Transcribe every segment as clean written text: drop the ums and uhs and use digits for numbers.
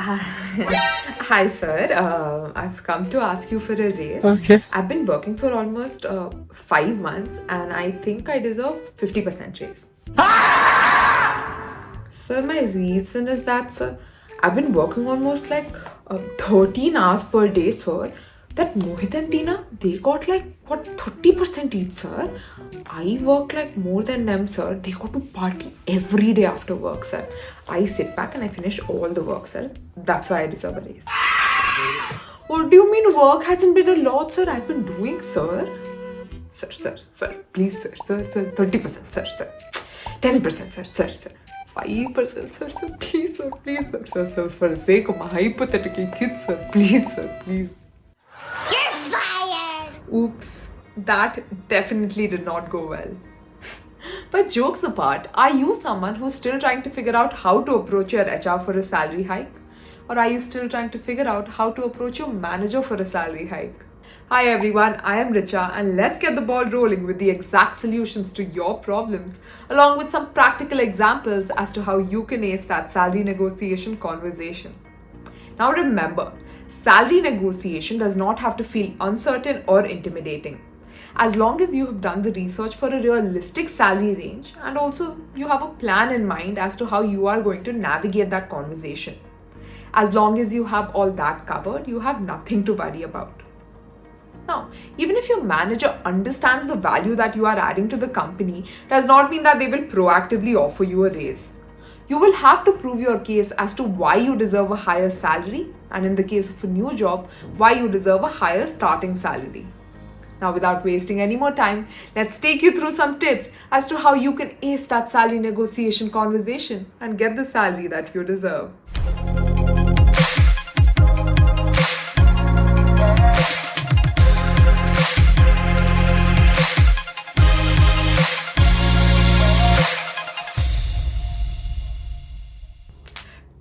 Hi, sir. I've come to ask you for a raise. Okay. I've been working for almost 5 months and I think I deserve 50% raise. Sir, my reason is that, sir, I've been working almost like 13 hours per day, sir. That Mohit and Tina, they got like, what, 30% each, sir. I work like more than them, sir. They go to party every day after work, sir. I sit back and I finish all the work, sir. That's why I deserve a raise. What do you mean work hasn't been a lot, sir? I've been doing, sir. Sir, please, sir, 30%, sir. 10%, sir. 5%, sir. For the sake of my hypothetical kids, sir, please. You're fired! Oops, that definitely did not go well. But jokes apart, are you someone who's still trying to figure out how to approach your HR for a salary hike? Or are you still trying to figure out how to approach your manager for a salary hike? Hi everyone, I am Richa and let's get the ball rolling with the exact solutions to your problems, along with some practical examples as to how you can ace that salary negotiation conversation. Now remember, salary negotiation does not have to feel uncertain or intimidating. As long as you have done the research for a realistic salary range and also you have a plan in mind as to how you are going to navigate that conversation. As long as you have all that covered, you have nothing to worry about. Now, even if your manager understands the value that you are adding to the company, does not mean that they will proactively offer you a raise. You will have to prove your case as to why you deserve a higher salary, and in the case of a new job, why you deserve a higher starting salary. Now, without wasting any more time, let's take you through some tips as to how you can ace that salary negotiation conversation and get the salary that you deserve.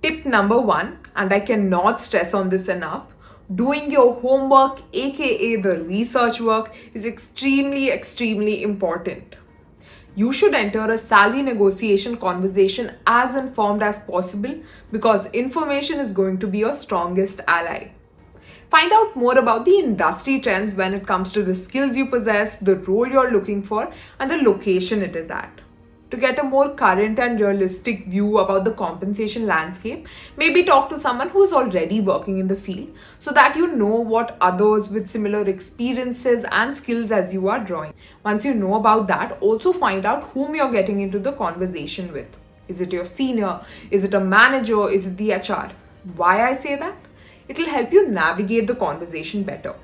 Tip number one, and I cannot stress on this enough, doing your homework, aka the research work, is extremely important. You should enter a salary negotiation conversation as informed as possible because information is going to be your strongest ally. Find out more about the industry trends when it comes to the skills you possess, the role you're looking for, and the location it is at. To get a more current and realistic view about the compensation landscape, maybe talk to someone who's already working in the field so that you know what others with similar experiences and skills as you are drawing. Once you know about that, also find out whom you're getting into the conversation with. Is it your senior? Is it a manager? Is it the HR? Why I say that? It will help you navigate the conversation better.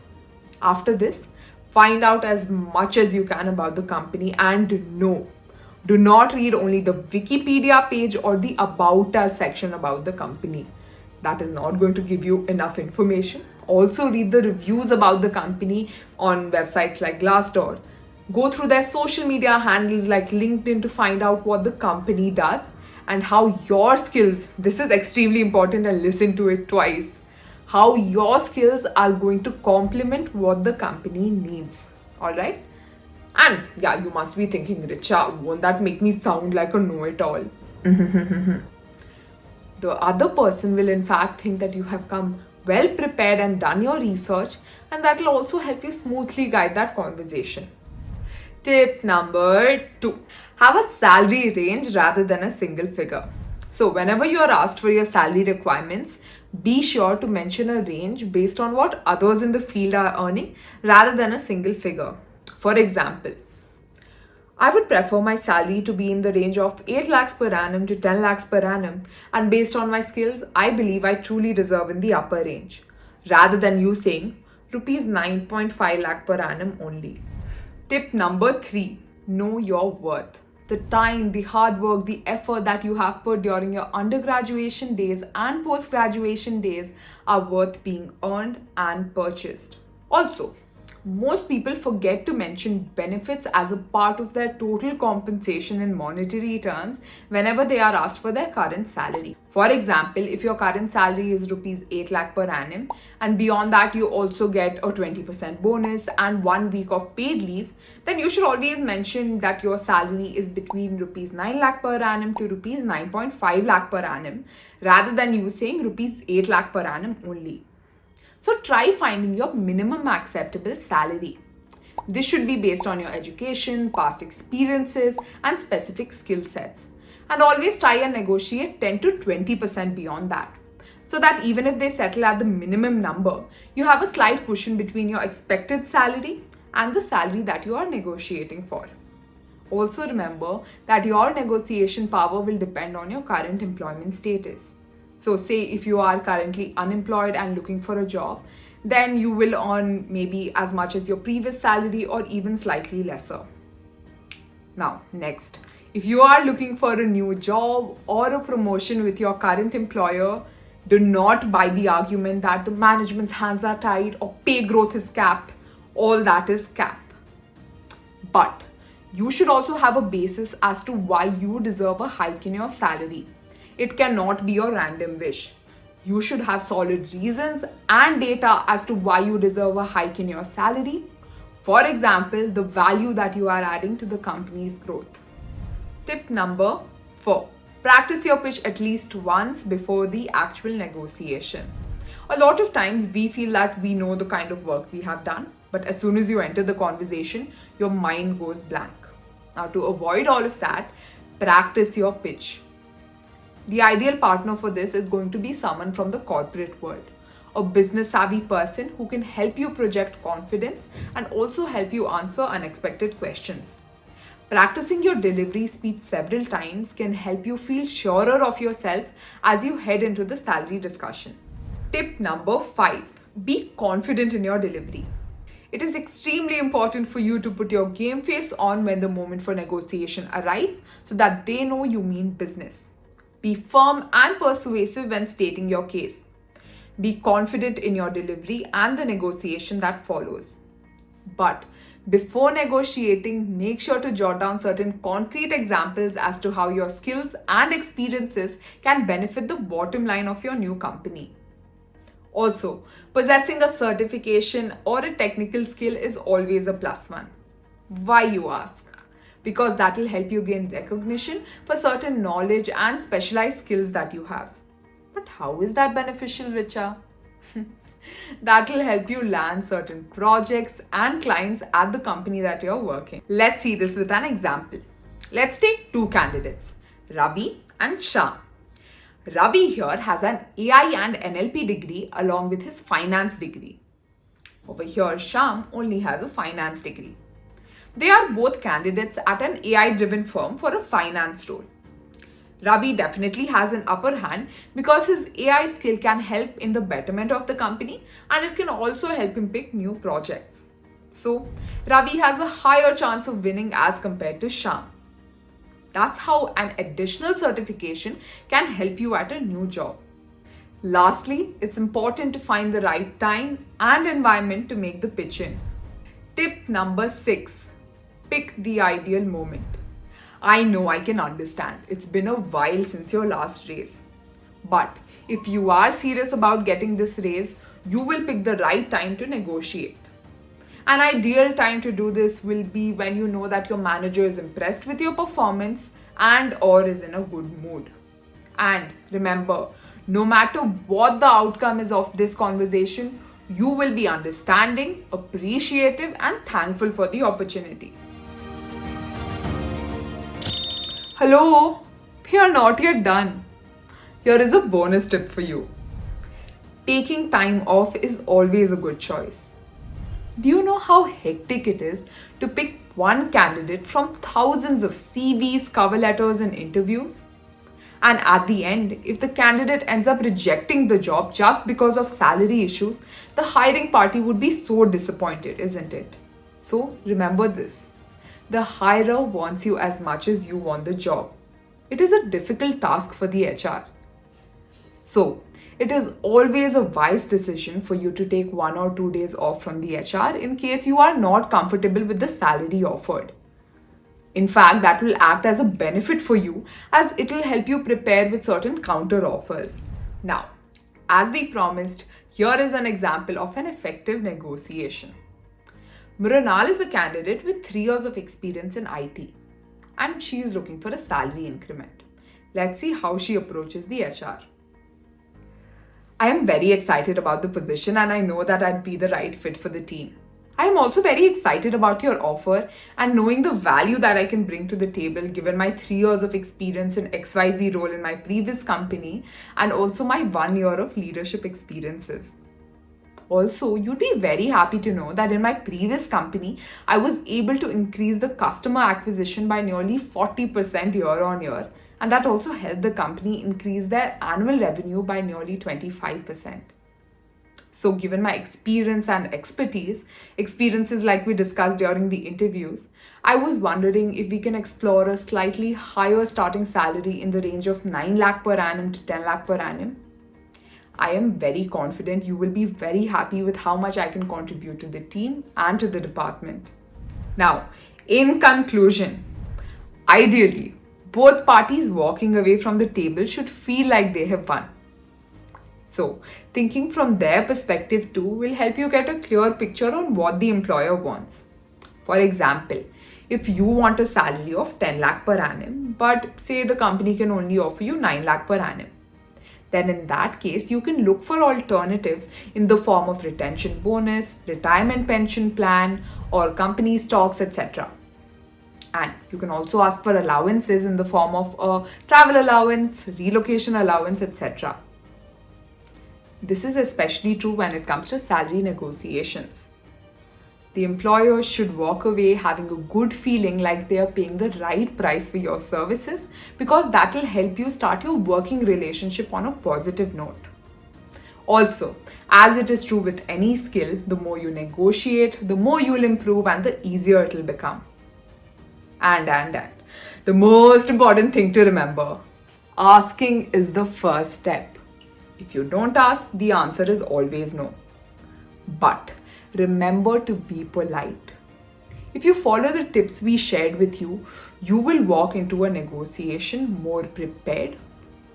After this, find out as much as you can about the company and know. Do not read only the Wikipedia page or the About Us section about the company. That is not going to give you enough information. Also, read the reviews about the company on websites like Glassdoor. Go through their social media handles like LinkedIn to find out what the company does and how your skills, this is extremely important and listen to it twice, how your skills are going to complement what the company needs. Alright? And yeah, you must be thinking, Richa, won't that make me sound like a know-it-all? The other person will in fact think that you have come well prepared and done your research, and that will also help you smoothly guide that conversation. Tip number two, have a salary range rather than a single figure. So, whenever you are asked for your salary requirements, be sure to mention a range based on what others in the field are earning rather than a single figure. For example, I would prefer my salary to be in the range of 8 lakhs per annum to 10 lakhs per annum, and based on my skills, I believe I truly deserve in the upper range, rather than you saying rupees 9.5 lakh per annum only. Tip number three, know your worth. The time, the hard work, the effort that you have put during your undergraduation days and post graduation days are worth being earned and purchased. Also, Most people forget to mention benefits as a part of their total compensation in monetary terms whenever they are asked for their current salary. For example, if your current salary is rupees 8 lakh per annum and beyond that you also get a 20% bonus and 1 week of paid leave, then you should always mention that your salary is between rupees 9 lakh per annum to rupees 9.5 lakh per annum rather than you saying rupees 8 lakh per annum only. So try finding your minimum acceptable salary. This should be based on your education, past experiences, and specific skill sets. And always try and negotiate 10 to 20% beyond that. So that even if they settle at the minimum number, you have a slight cushion between your expected salary and the salary that you are negotiating for. Also remember that your negotiation power will depend on your current employment status. So say if you are currently unemployed and looking for a job, then you will earn maybe as much as your previous salary or even slightly lesser. Now, next, if you are looking for a new job or a promotion with your current employer, do not buy the argument that the management's hands are tied or pay growth is capped. All that is cap. But you should also have a basis as to why you deserve a hike in your salary. It cannot be a random wish. You should have solid reasons and data as to why you deserve a hike in your salary. For example, the value that you are adding to the company's growth. Tip number 4. Practice your pitch at least once before the actual negotiation. A lot of times we feel that we know the kind of work we have done, but as soon as you enter the conversation, your mind goes blank. Now, to avoid all of that, practice your pitch. The ideal partner for this is going to be someone from the corporate world, a business savvy person who can help you project confidence and also help you answer unexpected questions. Practicing your delivery speech several times can help you feel surer of yourself as you head into the salary discussion. Tip number 5. Be confident in your delivery. It is extremely important for you to put your game face on when the moment for negotiation arrives so that they know you mean business. Be firm and persuasive when stating your case. Be confident in your delivery and the negotiation that follows. But before negotiating, make sure to jot down certain concrete examples as to how your skills and experiences can benefit the bottom line of your new company. Also, possessing a certification or a technical skill is always a plus one. Why, you ask? Because that will help you gain recognition for certain knowledge and specialized skills that you have. But how is that beneficial, Richa? That will help you land certain projects and clients at the company that you're working. Let's see this with an example. Let's take two candidates, Ravi and Shyam. Ravi here has an AI and NLP degree along with his finance degree. Over here, Shyam only has a finance degree. They are both candidates at an AI-driven firm for a finance role. Ravi definitely has an upper hand because his AI skill can help in the betterment of the company and it can also help him pick new projects. So, Ravi has a higher chance of winning as compared to Shyam. That's how an additional certification can help you at a new job. Lastly, it's important to find the right time and environment to make the pitch in. Tip number 6. Pick the ideal moment. I know, I can understand. It's been a while since your last raise. But if you are serious about getting this raise, you will pick the right time to negotiate. An ideal time to do this will be when you know that your manager is impressed with your performance and or is in a good mood. And remember, no matter what the outcome is of this conversation, you will be understanding, appreciative, and thankful for the opportunity. Hello, we are not yet done. Here is a bonus tip for you. Taking time off is always a good choice. Do you know how hectic it is to pick one candidate from thousands of CVs, cover letters, and interviews? And at the end, if the candidate ends up rejecting the job just because of salary issues, the hiring party would be so disappointed, isn't it? So remember this. The hirer wants you as much as you want the job. It is a difficult task for the HR. So, it is always a wise decision for you to take 1 or 2 days off from the HR in case you are not comfortable with the salary offered. In fact, that will act as a benefit for you as it will help you prepare with certain counter offers. Now, as we promised, here is an example of an effective negotiation. Mrinal is a candidate with 3 years of experience in IT and she is looking for a salary increment. Let's see how she approaches the HR. I am very excited about the position and I know that I'd be the right fit for the team. I am also very excited about your offer and knowing the value that I can bring to the table given my 3 years of experience in XYZ role in my previous company and also my 1 year of leadership experiences. Also, you'd be very happy to know that in my previous company, I was able to increase the customer acquisition by nearly 40% year on year, and that also helped the company increase their annual revenue by nearly 25%. So, given my experience and experiences like we discussed during the interviews, I was wondering if we can explore a slightly higher starting salary in the range of 9 lakh per annum to 10 lakh per annum. I am very confident you will be very happy with how much I can contribute to the team and to the department. Now, in conclusion, ideally, both parties walking away from the table should feel like they have won. So, thinking from their perspective too will help you get a clear picture on what the employer wants. For example, if you want a salary of 10 lakh per annum, but say the company can only offer you 9 lakh per annum, then in that case, you can look for alternatives in the form of retention bonus, retirement pension plan, or company stocks, etc. And you can also ask for allowances in the form of a travel allowance, relocation allowance, etc. This is especially true when it comes to salary negotiations. The employer should walk away having a good feeling like they are paying the right price for your services because that will help you start your working relationship on a positive note. Also, as it is true with any skill, the more you negotiate, the more you will improve and the easier it will become. And the most important thing to remember, asking is the first step. If you don't ask, the answer is always no. But remember to be polite. If you follow the tips we shared with you, you will walk into a negotiation more prepared,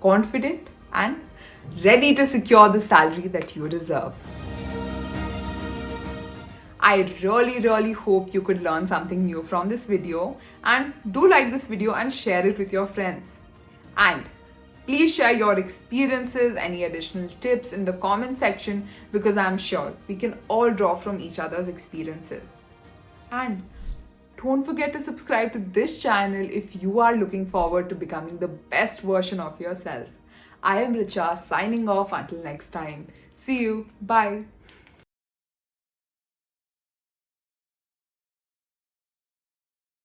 confident, and ready to secure the salary that you deserve. I really hope you could learn something new from this video, and do like this video and share it with your friends. And please share your experiences, any additional tips in the comment section because I'm sure we can all draw from each other's experiences. And don't forget to subscribe to this channel if you are looking forward to becoming the best version of yourself. I am Richa signing off until next time. See you. Bye.